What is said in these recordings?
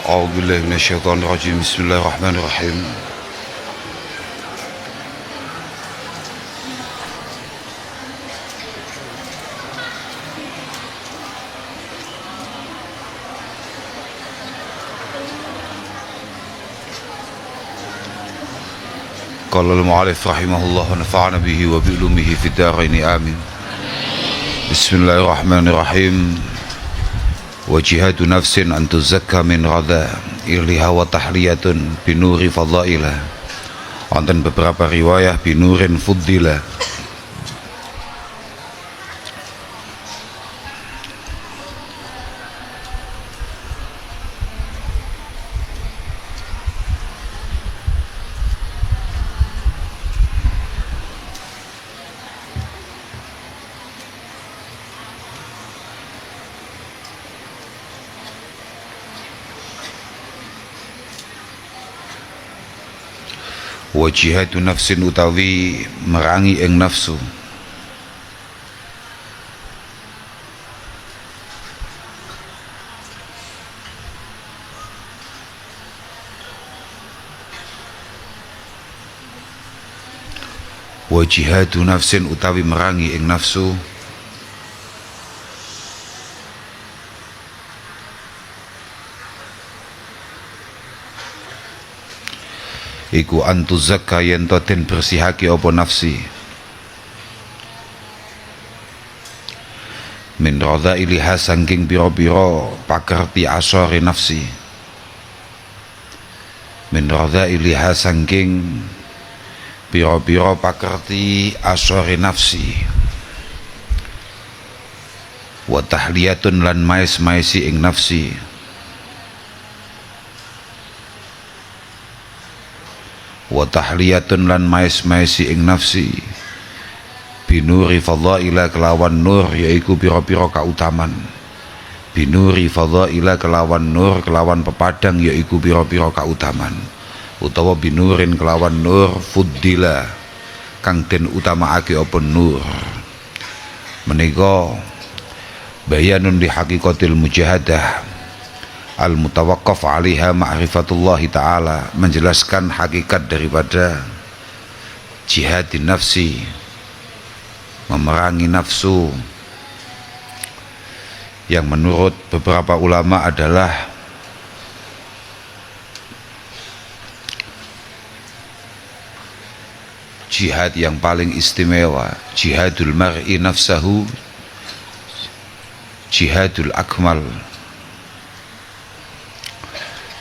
أعوذ بالله من الشيطان الرجيم. بسم الله الرحمن الرحيم. قال المؤلف رحمه الله ونفعنا به وبعلومه في الدارين آمين. بسم الله الرحمن الرحيم. وجهاد نفس أن تزكى من رذائلها وتحلية بنور فضائلها. Wonten beberapa riwayah binurin fuddila. Wa jihadu nafsin utawi merangi ing nafsu. Wa jihadu nafsin utawi merangi ing nafsu. Iku antu zakka yen to den bersihake apa nafsi min radhailiha sangking pira-pira pakerti asore nafsi, min radhailiha sangking pira-pira pakerti asore nafsi, wa tahliyatun lan mais-maisi ing nafsi, wa tahliyatun lan mais-maisi ing nafsi binuri fadhaila kelawan nur yaiku pira-pira kautaman, binuri fadhaila kelawan nur kelawan pepadang yaiku pira-pira kautaman, utawa binurin kelawan nur fuddila kang den utamaake apa nur. Menika bayanun li haqiqatil mujahadah al-mutawaqqaf 'alaiha ma'rifatullah ta'ala, menjelaskan hakikat daripada jihadin nafsi, memerangi nafsu, yang menurut beberapa ulama adalah jihad yang paling istimewa, jihadul mar'i nafsahu, jihadul akmal.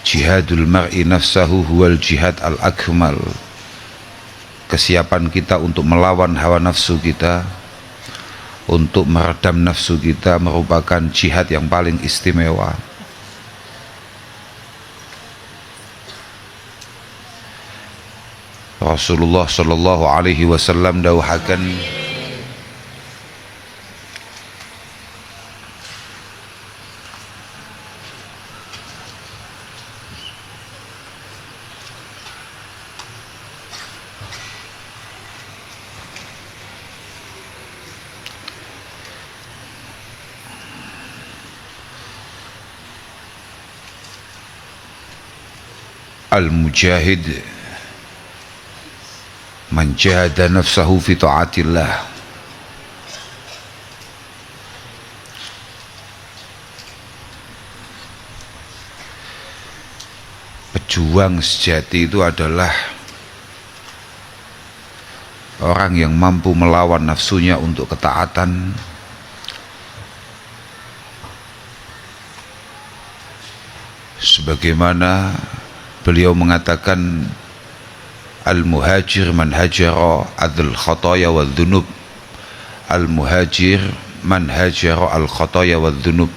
Jihadul mar'i nafsahu huwal jihad al-akmal. Kesiapan kita untuk melawan hawa nafsu kita, untuk meredam nafsu kita, merupakan jihad yang paling istimewa. Rasulullah sallallahu alaihi wasallam dawuhaken, al-mujahid man jahada nafsahu fi ta'atillah. Pejuang sejati itu adalah orang yang mampu melawan nafsunya untuk ketaatan, sebagaimana beliau mengatakan, al-muhajir man hajara adl khataya wal dhunub, al-muhajir man hajara al khataya wal dhunub.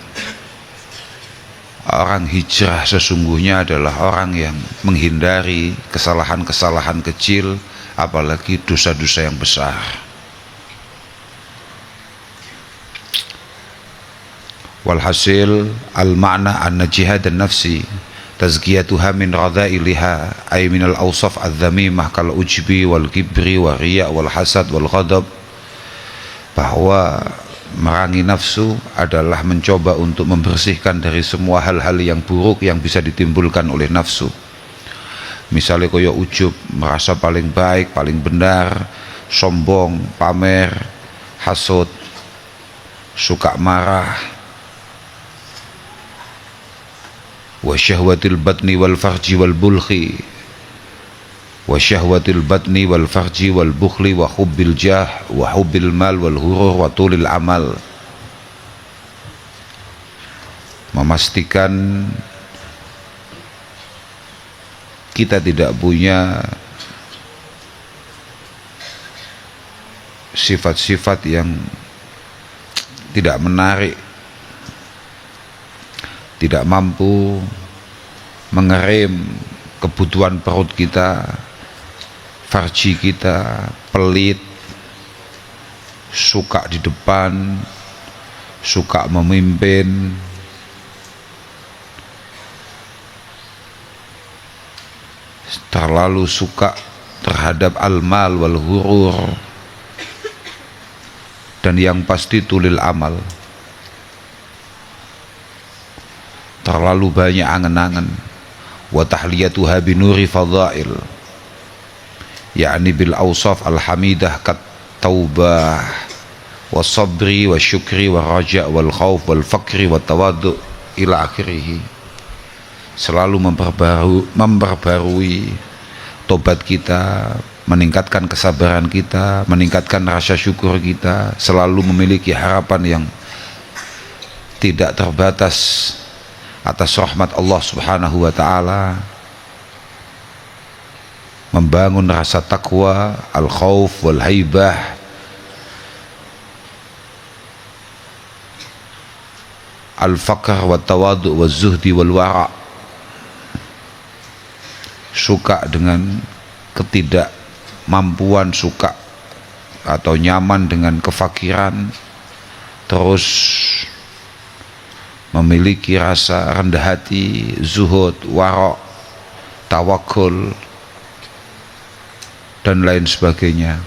Orang hijrah sesungguhnya adalah orang yang menghindari kesalahan-kesalahan kecil, apalagi dosa-dosa yang besar. Walhasil al-ma'na anna jihad an-nafsi tazkiyatuha min radhailiha ay min al-awsaf adh-dhamimah kal ujbi wal kibri wa riya wal hasad wal ghadab, bahwa merangi nafsu adalah mencoba untuk membersihkan dari semua hal-hal yang buruk yang bisa ditimbulkan oleh nafsu. Misalnya koyo ujub, merasa paling baik, paling benar, sombong, pamer, hasud, suka marah, wa syahwatil batni wal farji wal bulhi, wa syahwatil batni wal farji wal bukhli wa hubbil jah wa hubbil mal wal hurur wa tulil amal. Memastikan kita tidak punya sifat-sifat yang tidak menarik, tidak mampu mengerem kebutuhan perut kita, farji kita, pelit, suka di depan, suka memimpin, terlalu suka terhadap al-mal wal hurur, dan yang pasti tulil amal, terlalu banyak angan-angan. Wa tahliyatuha binuri fadhail, yakni bil awsaf al-hamidah kat taubah wa sabri wa syukri wa raja wal khawf wal fakri wa tawaddu ila akhirih. Selalu memperbarui tobat kita, meningkatkan kesabaran kita, meningkatkan rasa syukur kita, selalu memiliki harapan yang tidak terbatas atas rahmat Allah Subhanahu wa ta'ala, membangun rasa takwa, al-khawf wal haibah, al-faqr wa tawadu wa zuhdi wal wara', suka dengan ketidakmampuan, suka atau nyaman dengan kefakiran, terus memiliki rasa rendah hati, zuhud, wara', tawakul, dan lain sebagainya.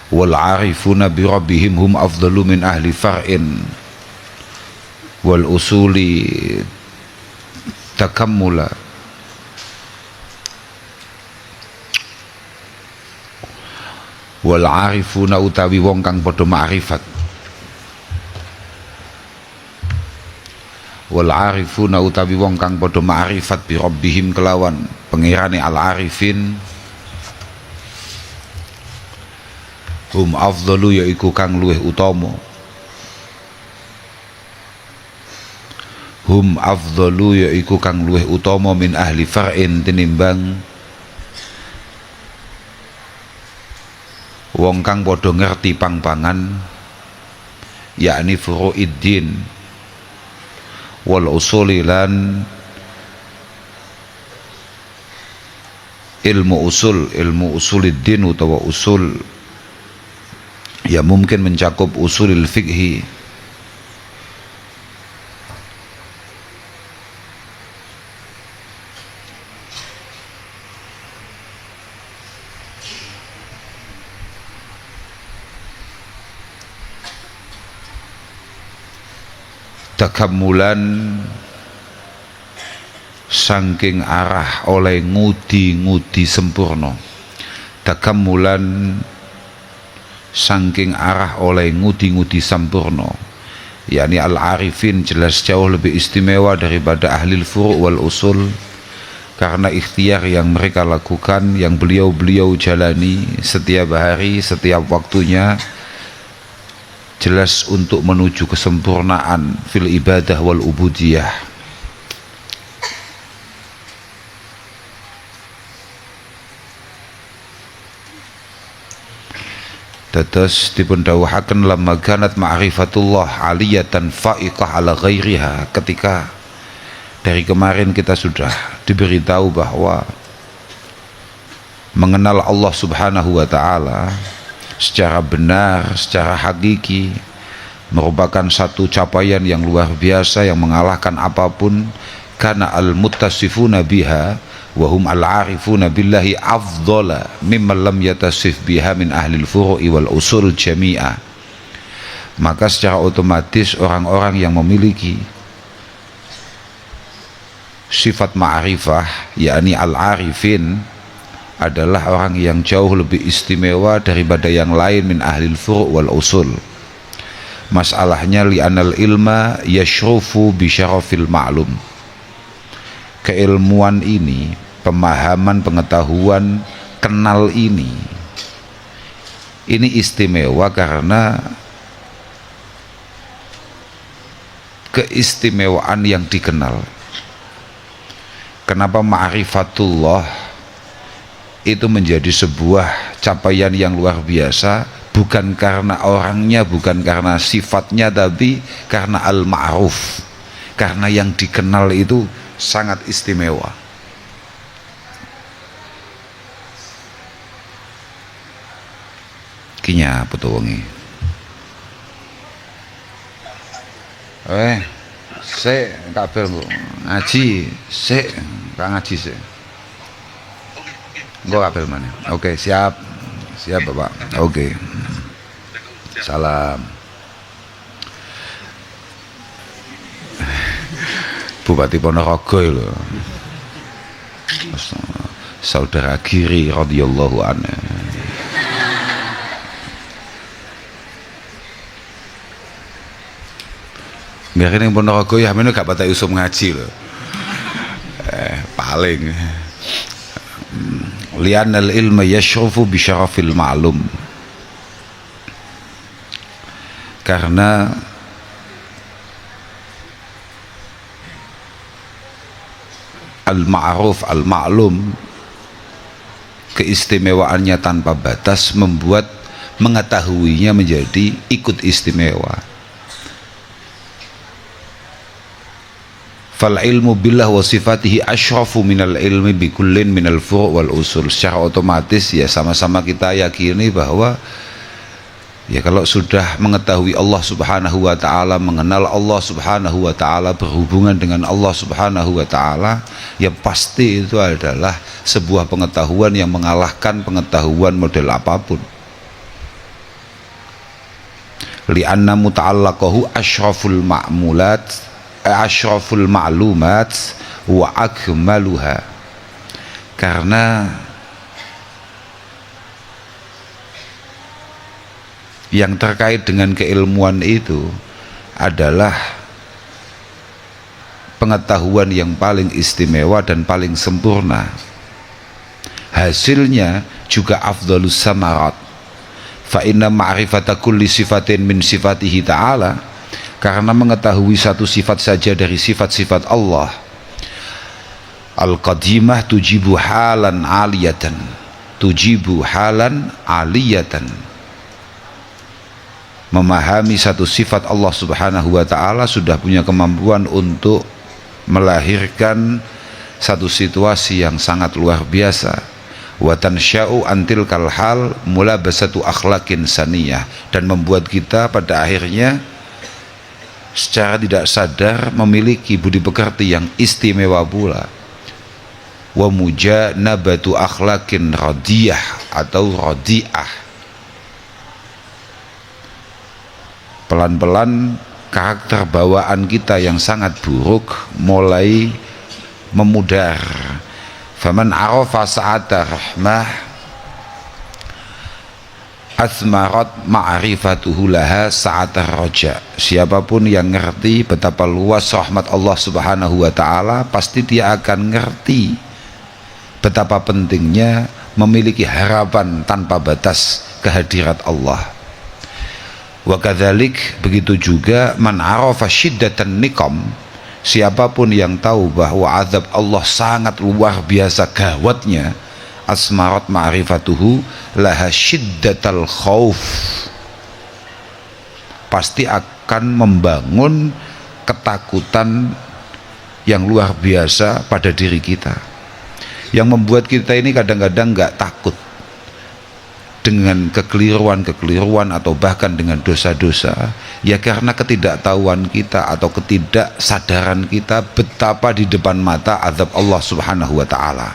Wal arifuna bi rabbihim hum afdalu min ahli far'in wal usuli takammula. Wal arifuna utawi wong kang padha ma'rifat, wal arifuna utawi wong kang padha ma'rifat bi rabbihim kelawan pengirane al arifin, hum afdalu yaiku kang luweh utama, hum afdalu yaiku kang luweh utama min ahli far'in tinimbang wong kang padha ngerti pang-pangan, yakni furu'iddin wal usuli lan ilmu usuliddin utawa usul, ya mungkin mencakup usulil fikhi, takammulan saking arah oleh ngudi-ngudi sempurna, takammulan saking arah oleh ngudi-ngudi sempurna, yakni al-arifin jelas jauh lebih istimewa daripada ahli furu' wal usul, karena ikhtiar yang mereka lakukan, yang beliau jalani setiap hari, setiap waktunya, jelas untuk menuju kesempurnaan fil ibadah wal ubudiyah. Dados dipun dawuhaken lamma kanat ma'rifatullah aliyatan fa'iqah ala ghairiha, ketika dari kemarin kita sudah diberitahu bahwa mengenal Allah Subhanahu wa ta'ala secara benar, secara hakiki merupakan satu capaian yang luar biasa yang mengalahkan apapun kana al-muttasifuna biha wa hum al-arifuna billahi afdhala mimman lam yatasif biha min ahli al-furu'i wal usul jami'ah. Maka secara otomatis orang-orang yang memiliki sifat ma'rifah, yakni al-arifin, adalah orang yang jauh lebih istimewa daripada yang lain min ahli al-furu' wal usul. Masalahnya li'anal ilma yashrufu bi syarafil ma'lum. Keilmuan ini, pemahaman, pengetahuan, kenal ini istimewa karena keistimewaan yang dikenal. Kenapa ma'rifatullah itu menjadi sebuah capaian yang luar biasa, bukan karena orangnya, bukan karena sifatnya, tapi karena al-ma'ruf, karena yang dikenal itu sangat istimewa. Kinya betul wengi. Sik kabel ngaji, sik ngaji sik. Gue kabel mana? Oke, siap Bapak. Oke. Salam. Bupati Ponorogo lho. Saudara Giri radhiyallahu anhu. Biar ini Ponorogo ya mene gak patah usum ngaji lho. Paling li'anal ilma yashrufu bi syarafil ma'lum. Karena al-ma'ruf, al-ma'lum, keistimewaannya tanpa batas membuat mengetahuinya menjadi ikut istimewa. Fal ilmu billah wa sifatihi asyrafu minal ilmi bi kullin minal furu' wal usul. Secara otomatis ya sama-sama kita yakini bahwa ya kalau sudah mengetahui Allah Subhanahu wa ta'ala, mengenal Allah Subhanahu wa ta'ala, berhubungan dengan Allah Subhanahu wa ta'ala, ya pasti itu adalah sebuah pengetahuan yang mengalahkan pengetahuan model apapun. Li'anna muta'allaqahu asyraful ma'mulat, asyraful ma'lumat wa akmaluha. Karena yang terkait dengan keilmuan itu adalah pengetahuan yang paling istimewa dan paling sempurna. Hasilnya juga afdhalus samarat. Fa inna ma'rifata kulli sifatin min sifatihi ta'ala, karena mengetahui satu sifat saja dari sifat-sifat Allah, al-qadimah tujibu halan aliyatan, tujibu halan aliyatan. Memahami satu sifat Allah Subhanahu wa ta'ala sudah punya kemampuan untuk melahirkan satu situasi yang sangat luar biasa. Wa tansya'u antil kalhal mulabasatu akhlaqin saniyah, dan membuat kita pada akhirnya secara tidak sadar memiliki budi pekerti yang istimewa pula. Wa mujanabatu akhlaqin radiyah atau radiah. Pelan-pelan karakter bawaan kita yang sangat buruk mulai memudar. Faman arafa sa'ata rahmah asmarat ma'rifatuhu laha sa'atar raja. Siapapun yang ngerti betapa luas rahmat Allah Subhanahu wa ta'ala, pasti dia akan ngerti betapa pentingnya memiliki harapan tanpa batas kehadirat Allah. Wa kadzalik, begitu juga man arafa syiddatan niqam, siapapun yang tahu bahwa azab Allah sangat luar biasa gawatnya, asmarat ma'rifatuhu laha syiddatal khauf, pasti akan membangun ketakutan yang luar biasa pada diri kita, yang membuat kita ini kadang-kadang nggak takut dengan kekeliruan atau bahkan dengan dosa-dosa, ya karena ketidaktahuan kita atau ketidaksadaran kita betapa di depan mata azab Allah Subhanahu wa ta'ala.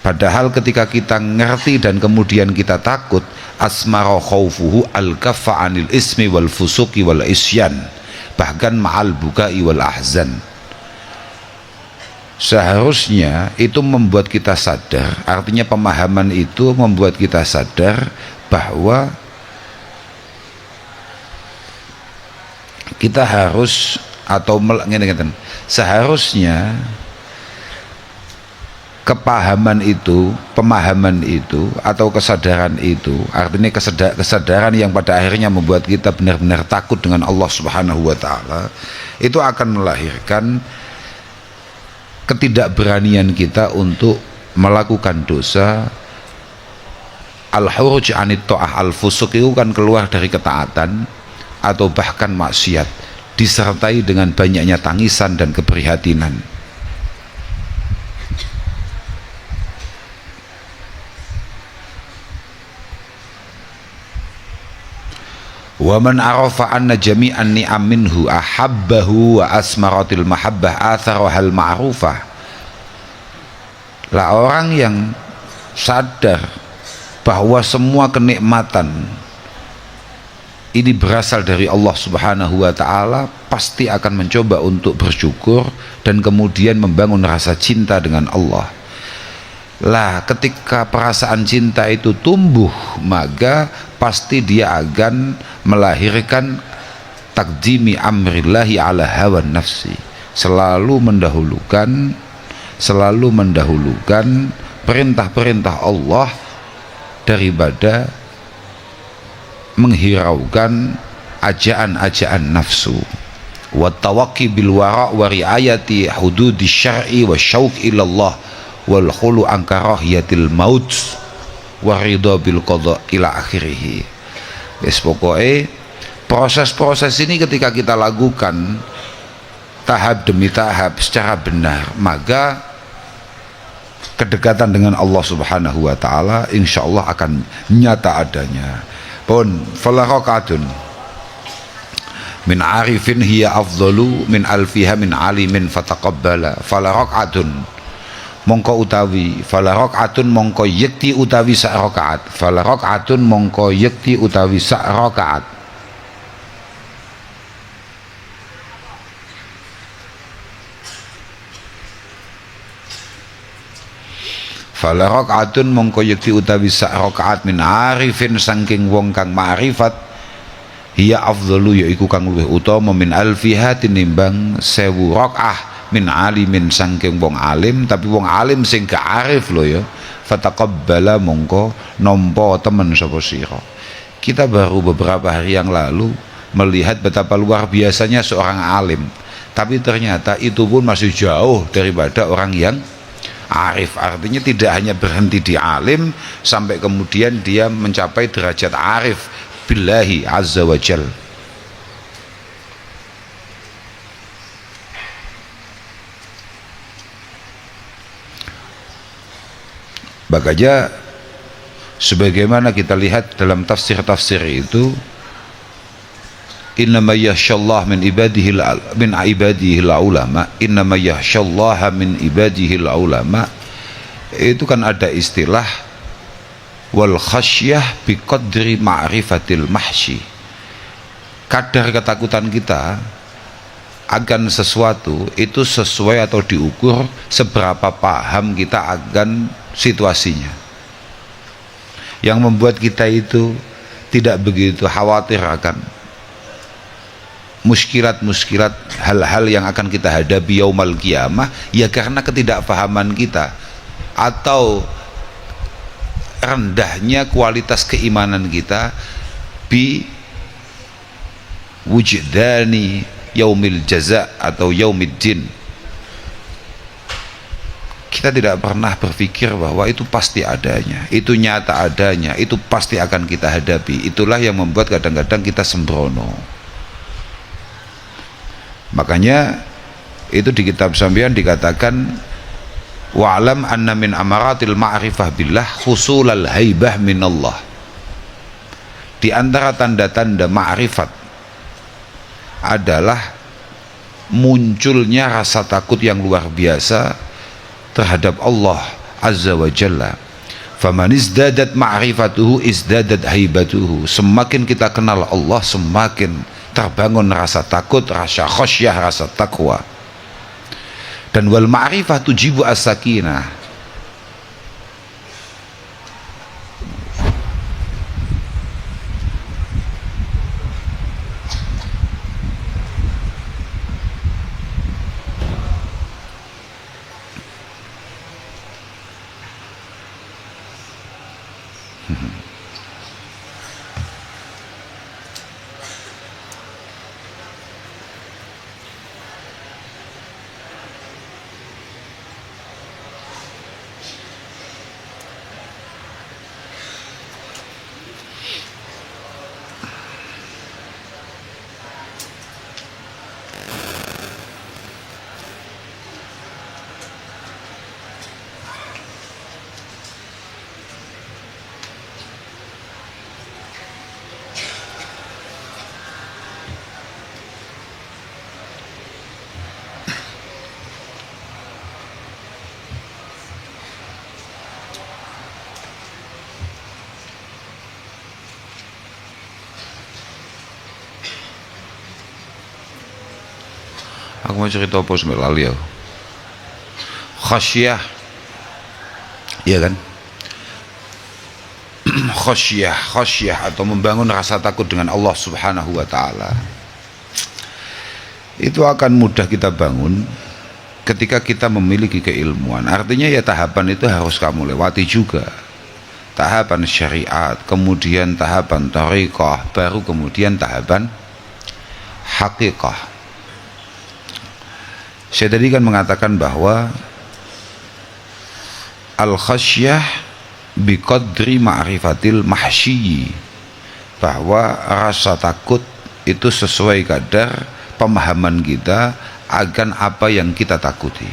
Padahal ketika kita ngerti dan kemudian kita takut, asmara khaufuhu al-kaffa anil ismi wal fusuki wal isyan, bahkan ma'al bukai wal ahzan. Seharusnya itu membuat kita sadar, artinya pemahaman itu membuat kita sadar bahwa kita harus atau seharusnya kepahaman itu, pemahaman itu atau kesadaran itu, artinya kesadaran yang pada akhirnya membuat kita benar-benar takut dengan Allah Subhanahu wa ta'ala, itu akan melahirkan ketidakberanian kita untuk melakukan dosa. Al-huruj anit ta'ah, al-fusuk itu kan keluar dari ketaatan atau bahkan maksiat, disertai dengan banyaknya tangisan dan keprihatinan. Wa man arafa anna jami'an ni'am minhu ahabbahu wa asmaratil mahabbah atharahal ma'rufah. Lah orang yang sadar bahwa semua kenikmatan ini berasal dari Allah Subhanahu wa ta'ala, pasti akan mencoba untuk bersyukur dan kemudian membangun rasa cinta dengan Allah. Lah ketika perasaan cinta itu tumbuh, maka pasti dia akan melahirkan takdimi amrillahi ala hawan nafsi, selalu mendahulukan perintah-perintah Allah daripada menghiraukan ajaan-ajaan nafsu. Wa tawaqi bil wara' wa riayati hududi syar'i wa syauq ilallah wal khulu an karahiyatil maut wa ridha bil qada ila akhirih. Wis pokoke proses-proses ini ketika kita lakukan tahap demi tahap secara benar, maka kedekatan dengan Allah Subhanahu wa ta'ala insyaallah akan nyata adanya. Pun fala raqatun min arifin hiya afdalu min alfiha min alimin fataqabbala. Fala raqatun mongko utawi, fala raqatun mongko yekti utawi sak rakaat, fala raqatun mongko yekti utawi sak rakaat. Fala raqatun mongko yekti utawi sak rakaat min arifin saking wong kang ma'rifat, hiya afdalu yaiku kang luwih utama min alfiha tinimbang 1000 rakaah min alimin saking wong alim, tapi wong alim sing gak arif lho ya. Fataqabbala mongko nampa temen sapa sira. Kita baru beberapa hari yang lalu melihat betapa luar biasanya seorang alim, tapi ternyata itu pun masih jauh daripada orang yang arif. Artinya tidak hanya berhenti di alim sampai kemudian dia mencapai derajat arif billahi azza wa jal. Makanya sebagaimana kita lihat dalam tafsir-tafsir itu, innama yakhshallah min ibadihi ulama, innama yakhshallah min ibadihi ulama, itu kan ada istilah wal khasyah biqadri ma'rifatil mahsyi. Kadar ketakutan kita akan sesuatu itu sesuai atau diukur seberapa paham kita akan situasinya. Yang membuat kita itu tidak begitu khawatir akan muskilat-muskilat, hal-hal yang akan kita hadapi yaumal qiyamah, ya karena ketidakpahaman kita atau rendahnya kualitas keimanan kita bi wujdani yaumil jaza atau yaumiddin. Kita tidak pernah berpikir bahwa itu pasti adanya, itu nyata adanya, itu pasti akan kita hadapi. Itulah yang membuat kadang-kadang kita sembrono. Makanya itu di kitab sampeyan dikatakan wa'lam anna min amaratil ma'rifah billah husulal haibah minallah. Di antara tanda-tanda ma'rifat adalah munculnya rasa takut yang luar biasa terhadap Allah Azza wa Jalla. Faman izdadat ma'rifatuhu izdadat haibatuhu. Semakin kita kenal Allah, semakin terbangun rasa takut, rasa khasyah, rasa takwa. Dan wal ma'rifah tujibu as-sakinah. Aku mau cerita apa sampai lali ya. Khasyah, iya kan? Khasyah atau membangun rasa takut dengan Allah Subhanahu wa Ta'ala, itu akan mudah kita bangun ketika kita memiliki keilmuan. Artinya ya tahapan itu harus kamu lewati juga. Tahapan syariat, kemudian tahapan thariqah, baru kemudian tahapan hakikah. Saya tadi kan mengatakan bahwa al-khasyah biqadri ma'rifatil mahsyi, bahwa rasa takut itu sesuai kadar pemahaman kita akan apa yang kita takuti.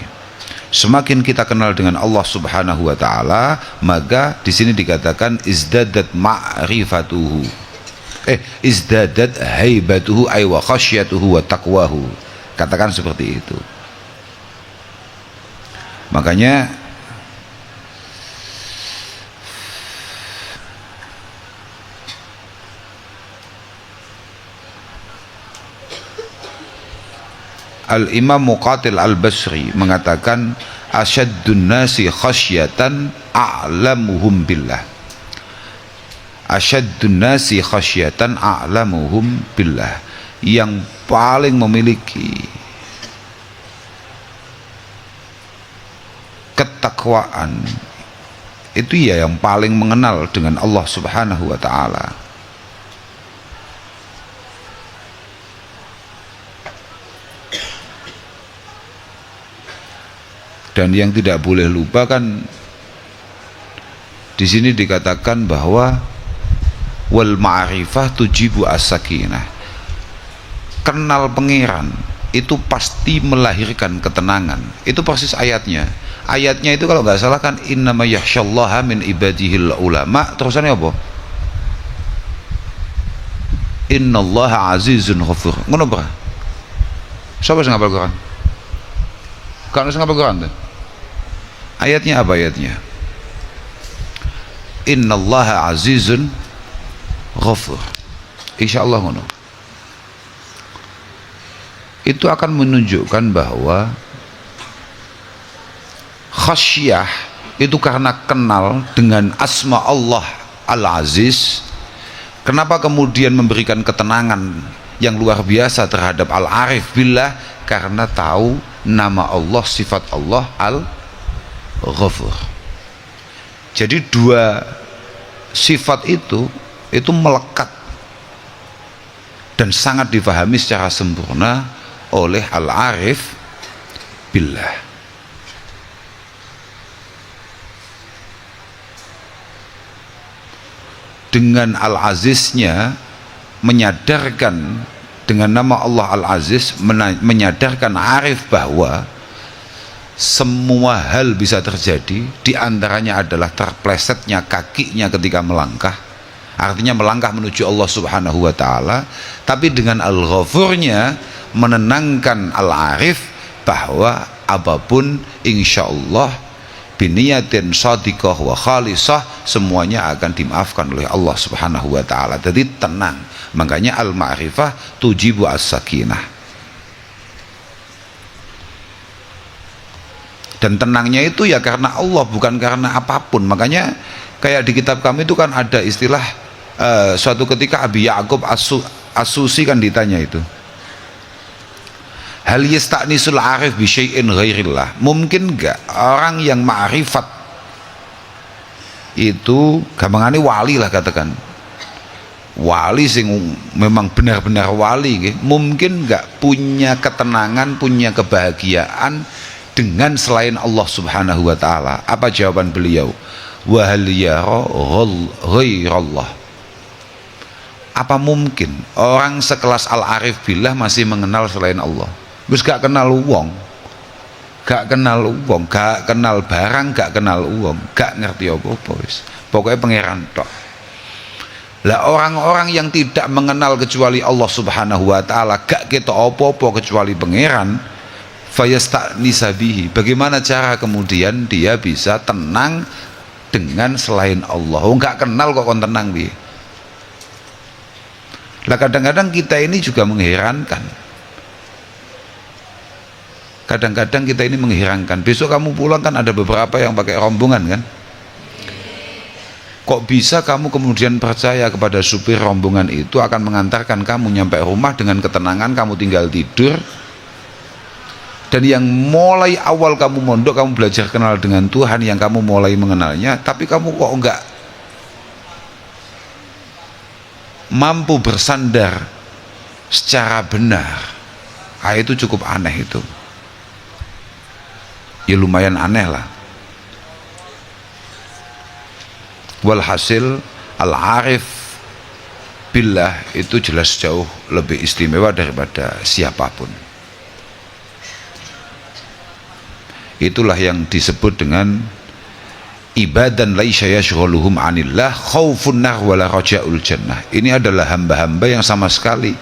Semakin kita kenal dengan Allah Subhanahu wa Ta'ala, maka di sini dikatakan izdadat ma'rifatuhu, izdadat haibatuhu ay wa khasyatuhu wa taqwahu. Katakan seperti itu. Makanya Al-Imam Muqatil Al-Basri mengatakan asyaddun nasi khasyatan a'lamuhum billah. Asyaddun nasi khasyatan a'lamuhum billah. Yang paling memiliki ketakwaan itu ya yang paling mengenal dengan Allah Subhanahu wa Ta'ala. Dan yang tidak boleh lupa kan di sini dikatakan bahwa wal ma'rifah tujibu as-sakinah. Kenal pangeran itu pasti melahirkan ketenangan. Itu persis ayatnya. Ayatnya itu kalau nggak salah kan innama yakhsyallaha min ibadihil ulama. Terusannya apa? Innallaha azizun ghafur. Ngono apa? Siapa sing ngapal Quran? Kan sing ngapal Quran tuh. Ayatnya apa ayatnya? Innallaha azizun ghafur. Insyaallah ngono. Itu akan menunjukkan bahwa khasyah itu karena kenal dengan asma Allah Al-Aziz. Kenapa kemudian memberikan ketenangan yang luar biasa terhadap Al-Arif Billah? Karena tahu nama Allah, sifat Allah Al-Ghafur. Jadi dua sifat itu melekat dan sangat difahami secara sempurna oleh Al-Arif Billah. Dengan Al-Aziznya menyadarkan, dengan nama Allah Al-Aziz menyadarkan Arif bahwa semua hal bisa terjadi, diantaranya adalah terplesetnya kakinya ketika melangkah, artinya melangkah menuju Allah subhanahu wa ta'ala. Tapi dengan Al-Ghafurnya menenangkan Al-Arif bahwa apapun insya Allah biniyatin shadiqah wa khalisah semuanya akan dimaafkan oleh Allah subhanahu wa ta'ala. Jadi tenang, makanya al-ma'rifah tujibu as-sakinah. Dan tenangnya itu ya karena Allah, bukan karena apapun. Makanya kayak di kitab kami itu kan ada istilah, suatu ketika Abi Ya'qub As-Susi kan ditanya itu, hal yasta'nisul arif bi syai'in ghairillah, mungkin enggak orang yang ma'rifat itu, gampangane wali lah katakan, wali sing memang benar-benar wali, mungkin enggak punya ketenangan, punya kebahagiaan dengan selain Allah subhanahu wa ta'ala? Apa jawaban beliau? Wa hal yara ghairallah, apa mungkin orang sekelas Al-Arif Billah masih mengenal selain Allah? Wis gak kenal wong, gak kenal wong, gak kenal barang, gak kenal wong, gak ngerti apa-apa, wis pokoknya pangeran tok. Lah orang-orang yang tidak mengenal kecuali Allah subhanahu wa ta'ala, gak ketok apa-apa kecuali pangeran, fayasta'nisa bihi, bagaimana cara kemudian dia bisa tenang dengan selain Allah? Oh, nggak kenal kok kon tenang bi. Lah kadang-kadang kita ini juga mengherankan, kadang-kadang kita ini mengherankan. Besok kamu pulang kan ada beberapa yang pakai rombongan kan, kok bisa kamu kemudian percaya kepada supir rombongan itu akan mengantarkan kamu nyampe rumah dengan ketenangan, kamu tinggal tidur. Dan yang mulai awal kamu mondok, kamu belajar kenal dengan Tuhan, yang kamu mulai mengenalnya, tapi kamu kok enggak mampu bersandar secara benar. Itu cukup aneh itu. Ya lumayan aneh lah. Walhasil Al-Arif Billah itu jelas jauh lebih istimewa daripada siapapun. Itulah yang disebut dengan ibadan laisa yashghaluhum anillah khaufun nar wala raja'ul jannah. Ini adalah hamba-hamba yang sama sekali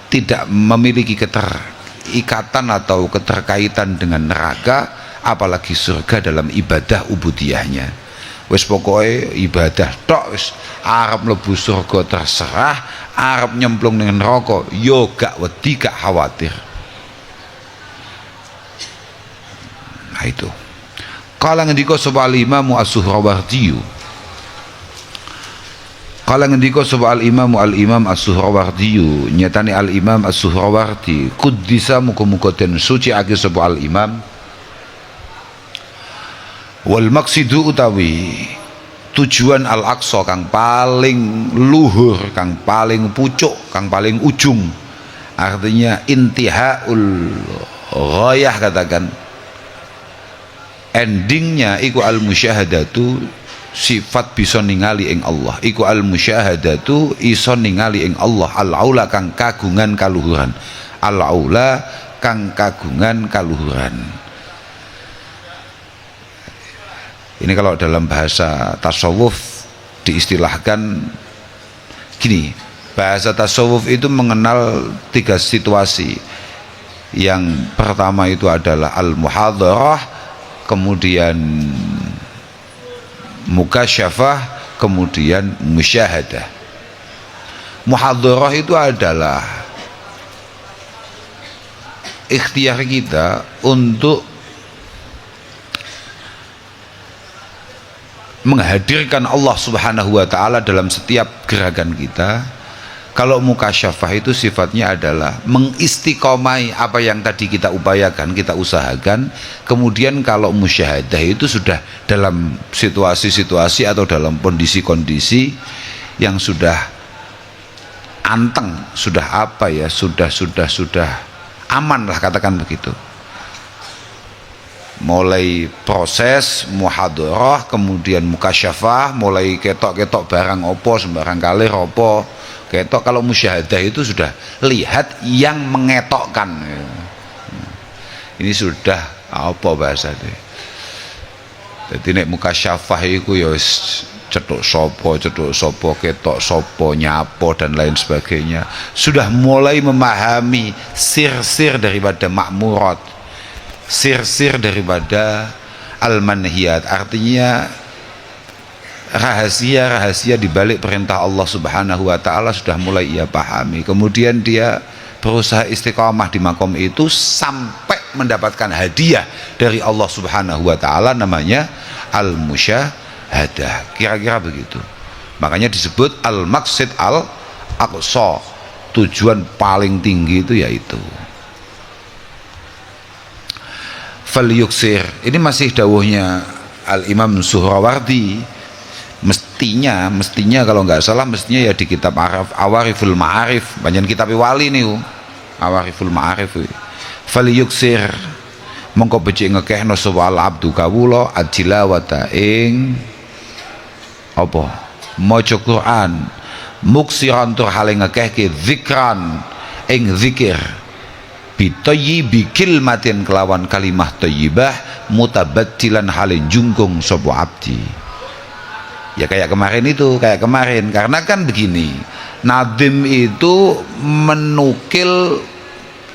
tidak memiliki keterikatan atau keterkaitan dengan neraka, apalagi surga dalam ibadah ubudiyahnya. Wis pokoknya ibadah tok, wis arep mlebu surga terserah, arep nyemplung dengan neraka yo gak wedi, gak khawatir. Nah itu kala ngendika sapa al-Imam As-Suhrawardi, kala ngendika sapa al-Imam As-Suhrawardi, nyatane al-Imam As-Suhrawardi kuddisa muga-muga den suciake sapa al-Imam, wal maqsidu utawi tujuan al-aqsa kang paling luhur, kang paling pucuk, kang paling ujung, artinya intihaul ghayah, katakan endingnya iku al-musyahadatu, sifat bisa ningali ing Allah, iku al-musyahadatu iso ningali ing Allah, al-aula kang kagungan kaluhuran, al-aula kang kagungan kaluhuran. Ini kalau dalam bahasa tasawuf diistilahkan gini, bahasa tasawuf itu mengenal 3 situasi. Yang pertama itu adalah al-muhadharah, kemudian mukasyafah, kemudian musyahadah. Muhadharah itu adalah ikhtiar kita untuk menghadirkan Allah subhanahu wa ta'ala dalam setiap gerakan kita. Kalau mukasyafah itu sifatnya adalah mengistiqomai apa yang tadi kita upayakan, kita usahakan. Kemudian kalau musyahadah itu sudah dalam situasi-situasi atau dalam kondisi-kondisi yang sudah anteng, sudah apa ya, sudah aman lah, katakan begitu. Mulai proses muhadharah, kemudian mukasyafah, mulai ketok-ketok barang opo, sembarang kali opo ketok. Kalau musyahadah itu sudah lihat yang mengetokkan, ini sudah Apa bahasane? Dadi nek mukasyafah iku ya wis cetuk sapa, ketok sapa, nyapa dan lain sebagainya. Sudah mulai memahami sir-sir daripada makmurat, sir-sir daripada al-manhiyat. Artinya rahasia-rahasia di balik perintah Allah Subhanahu wa taala sudah mulai ia pahami. Kemudian dia berusaha istiqamah di makom itu sampai mendapatkan hadiah dari Allah Subhanahu wa taala, namanya al-musyahadah. Kira-kira begitu. Makanya disebut al-maqsid al-aqsa. Tujuan paling tinggi itu yaitu falyuksir. Ini masih dawuhnya Al-Imam Suhrawardi. Mestinya kalau nggak salah mestinya ya di kitab Awariful Ma'arif, banyak kitab wali nih, Awariful Ma'arif. Falyuksir mongko becik ngekehno sapa al abdu kawula adilawata ing apa maca Quran, muksiran tur hale ngekehke zikran ing zikir, bitayyibi kilmatin kelawan kalimah thayyibah, mutabaddilan hale jungkung sapa abdi. Ya kayak kemarin, karena kan begini, Nadim itu menukil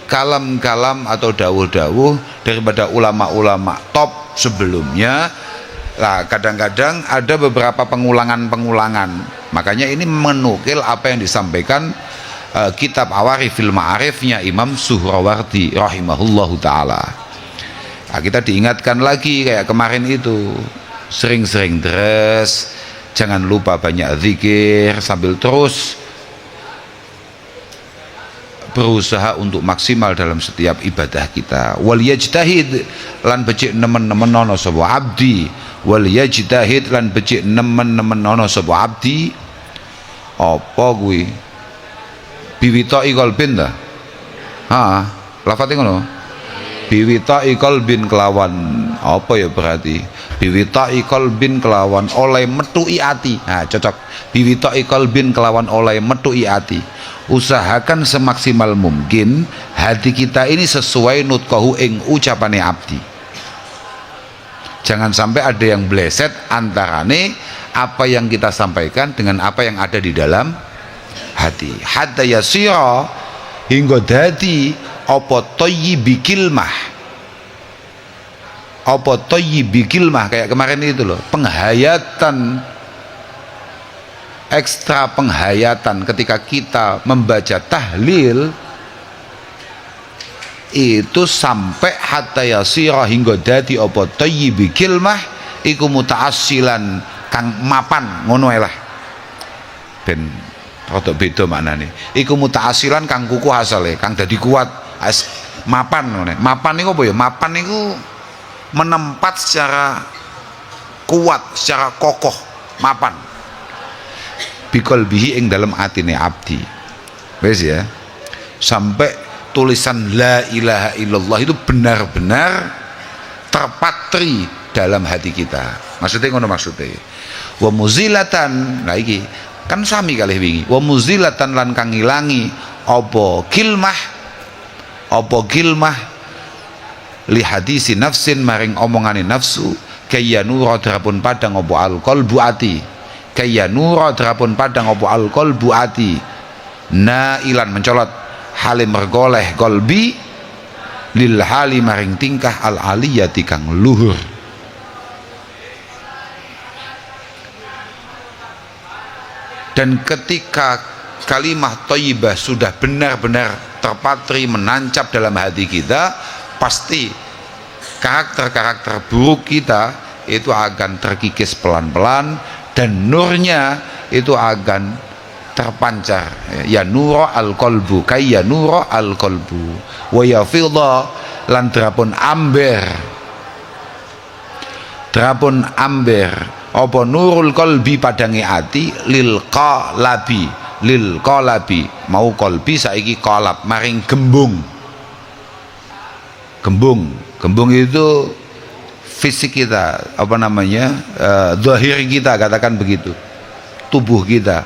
kalam-kalam atau dawuh-dawuh daripada ulama-ulama top sebelumnya. Lah kadang-kadang ada beberapa pengulangan, makanya ini menukil apa yang disampaikan kitab Awarifil Ma'arifnya Imam Suhrawardi rahimahullahu ta'ala. Nah, kita diingatkan lagi kayak kemarin itu, sering-sering deres, jangan lupa banyak zikir, sambil terus berusaha untuk maksimal dalam setiap ibadah kita. Wal yajtahid lan becik nemen-nemen ana sapa abdi, wal yajtahid lan becik nemen-nemen ana sapa abdi apa kuwi biwita qalbin ta, lafate ngono, biwita qalbin kelawan apa ya, berarti biwita qalbin kelawan oleh metuki ati. Cocok, biwita qalbin kelawan oleh metuki ati. Usahakan semaksimal mungkin hati kita ini sesuai nutqahu ing ucapane abdi. Jangan sampai ada yang bleset antarane apa yang kita sampaikan dengan apa yang ada di dalam hati. Hatta yasira hingga dadi apa thayyibi kilmah, apa thayyibi kilmah, kayak kemarin itu loh, penghayatan, ekstra penghayatan ketika kita membaca tahlil itu sampai hatta yasira hingga dadi apa thayyibi kilmah iku muta'assilan kang mapan, ngono ae lah ben rada beda maknane. Iku muta'assilan kang kukuh asale, kang dadi kuat, mapan ngono. Mapan niku apa ya? Mapan niku menempat secara kuat, secara kokoh, mapan biqalbihi ing dalam atine abdi. Wes ya, sampai tulisan la ilaha illallah itu benar-benar terpatri dalam hati kita. Maksudnya ngono maksudnya. Wa muzilatan, nah iki kan sami kalih wingi. Wa muzilatan lan kang ngilangi apa kilmah li hadisi nafsin maring omongane nafsu, kaya nura drapun padang apa al qalbu ati, kaya nura drapun padang apa al qalbu ati, nailan mencolot halim mergoleh qalbi lil hali maring tingkah al aliyati kang luhur. Dan ketika kalimah thayyibah sudah benar-benar terpatri menancap dalam hati kita, pasti karakter-karakter buruk kita itu akan terkikis pelan-pelan dan nurnya itu akan terpancar. Ya nura al qalbu kaya nura al qalbu wa yafidha lan drapun amber apa nurul qalbi padange ati lil qalabi mau qalbi saiki qalab maring gembung itu fisik kita, apa namanya, zahir kita, katakan begitu, tubuh kita.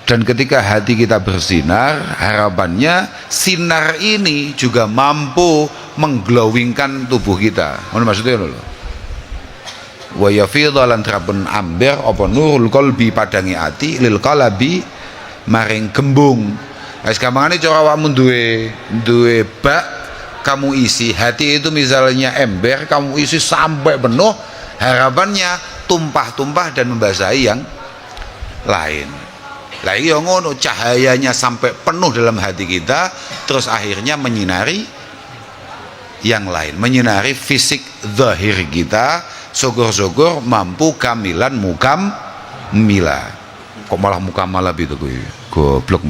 Dan ketika hati kita bersinar, harapannya sinar ini juga mampu mengglowingkan tubuh kita. Mana maksudnya lho? Wa yafidhu lan terapun amber apa nurul qalbi padangi ati lil qalabi maring gembung. Wis gampangane cara awakmu duwe bak, kamu isi hati itu misalnya ember, kamu isi sampai penuh, harapannya tumpah-tumpah dan membasahi yang lain. Lah iya ngono, cahayanya sampai penuh dalam hati kita, terus akhirnya menyinari yang lain, menyinari fisik zahir kita, syukur-syukur mampu kamilan mukam mila. Kok malah mukamalah itu gue goblok.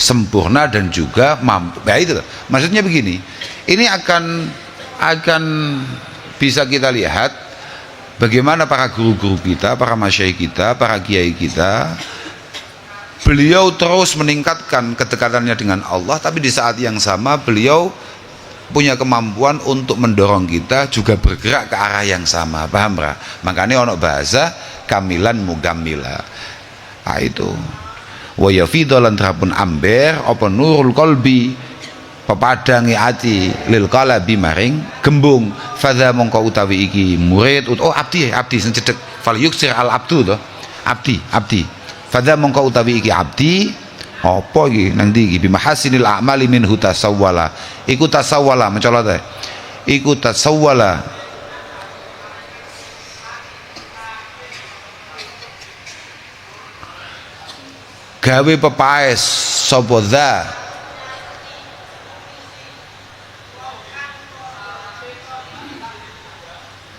Sempurna dan juga mampu. Ya itu, maksudnya begini. Ini akan bisa kita lihat bagaimana para guru-guru kita, para masyayikh kita, para kiai kita, beliau terus meningkatkan kedekatannya dengan Allah, tapi di saat yang sama beliau punya kemampuan untuk mendorong kita juga bergerak ke arah yang sama. Paham ra? Makanya ono bahasa kamilan mugammila. Nah itu. Wa yafidhu lan terapun amber apa nurul qalbi pepadangi ati lil qalabi maring gembung. Fadha mongko utawi iki murid abdi sing cedhek fal yuksir al abdu to abdi fadha mongko utawi iki abdi apa iki nang ndi iki bimahasinil a'mali minhu tasawwala iku tasawwala mencolot iku tasawwala gawe pepaes sapa dza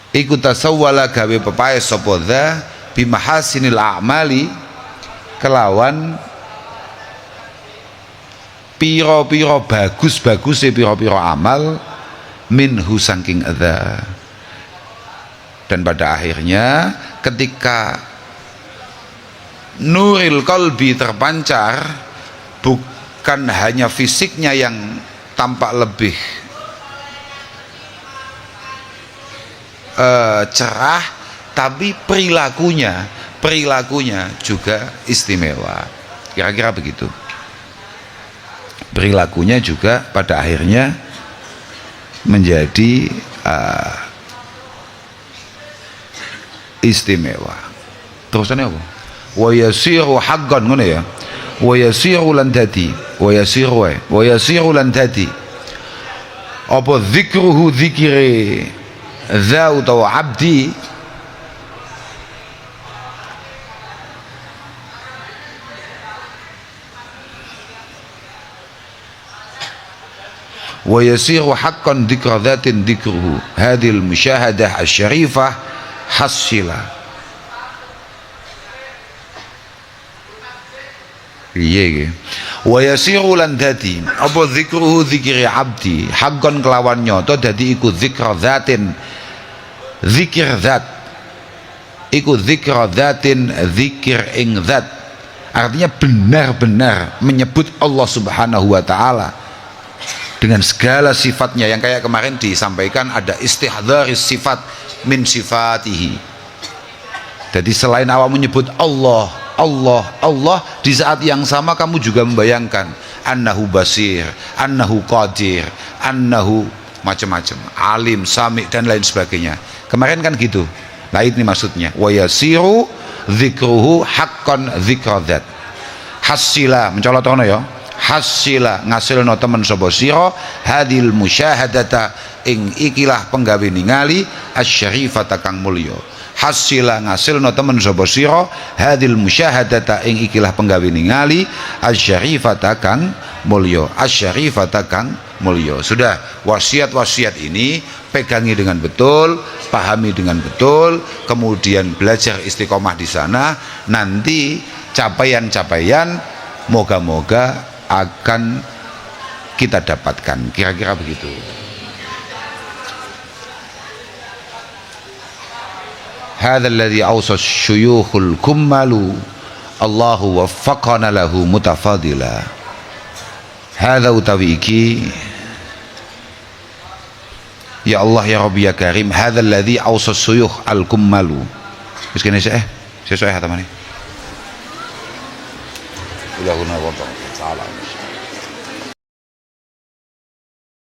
iku tasawwala gawe pepaes sapa dza bimahasinil a'mali kelawan piro-piro bagus-baguse piro-piro amal minhu saking dza. Dan pada akhirnya ketika nuril qalbi terpancar, bukan hanya fisiknya yang tampak lebih cerah, tapi perilakunya juga istimewa. Kira-kira begitu. Perilakunya juga pada akhirnya menjadi istimewa. Terusannya apa? Wa yasiru haqqan ngono ya. Wa yasiru lan dadi, wa yasiru lan dadi. Apa zikruhu zikire za utawa abdi wa yasiru haqqan dzikra dzatin dzikruhu hadhil musyahadah asy-syarifah hasila. Iya wa yasiru lan dadi apa dzikruhu dzikri abdi haqqan kelawan nyoto dadi iku dzikra dzatin zikir zat iku dzikra dzatin zikir ing zat, artinya benar-benar menyebut Allah Subhanahu wa taala dengan segala sifatnya yang kayak kemarin disampaikan ada istihdharis sifat min sifatihi. Jadi selain awak menyebut Allah di saat yang sama kamu juga membayangkan annahu basir, annahu qadir, annahu macam-macam, alim, sami dan lain sebagainya. Kemarin kan gitu. Nah ini maksudnya wa yasiru dzikruhu haqqan dzikra dzat. Hasila mencolot ono ya. Hasila ngasilno temen sapa sira hadil musyahadata ing ikilah penggawe ningali asyarifata kang mulya. Hasila ngasilno temen sapa sira hadil musyahadata ing ikilah penggawe ningali asyarifata kang mulya. Asyarifata kang mulya. Sudah, wasiat-wasiat ini pegangi dengan betul, pahami dengan betul, kemudian belajar istiqomah di sana, nanti capaian-capaian moga-moga akan kita dapatkan. Kira-kira begitu. Hadzal ladzi awsa syuyukhul kummalu Allahu waffaqana lahu mutafadila. Hadza utawi iki ya Allah ya Rabbi ya Karim, hadzal ladzi awsa syuyukh al kummalu. Wis kene sik sesuk tamane. إلى هنا والله تعالى.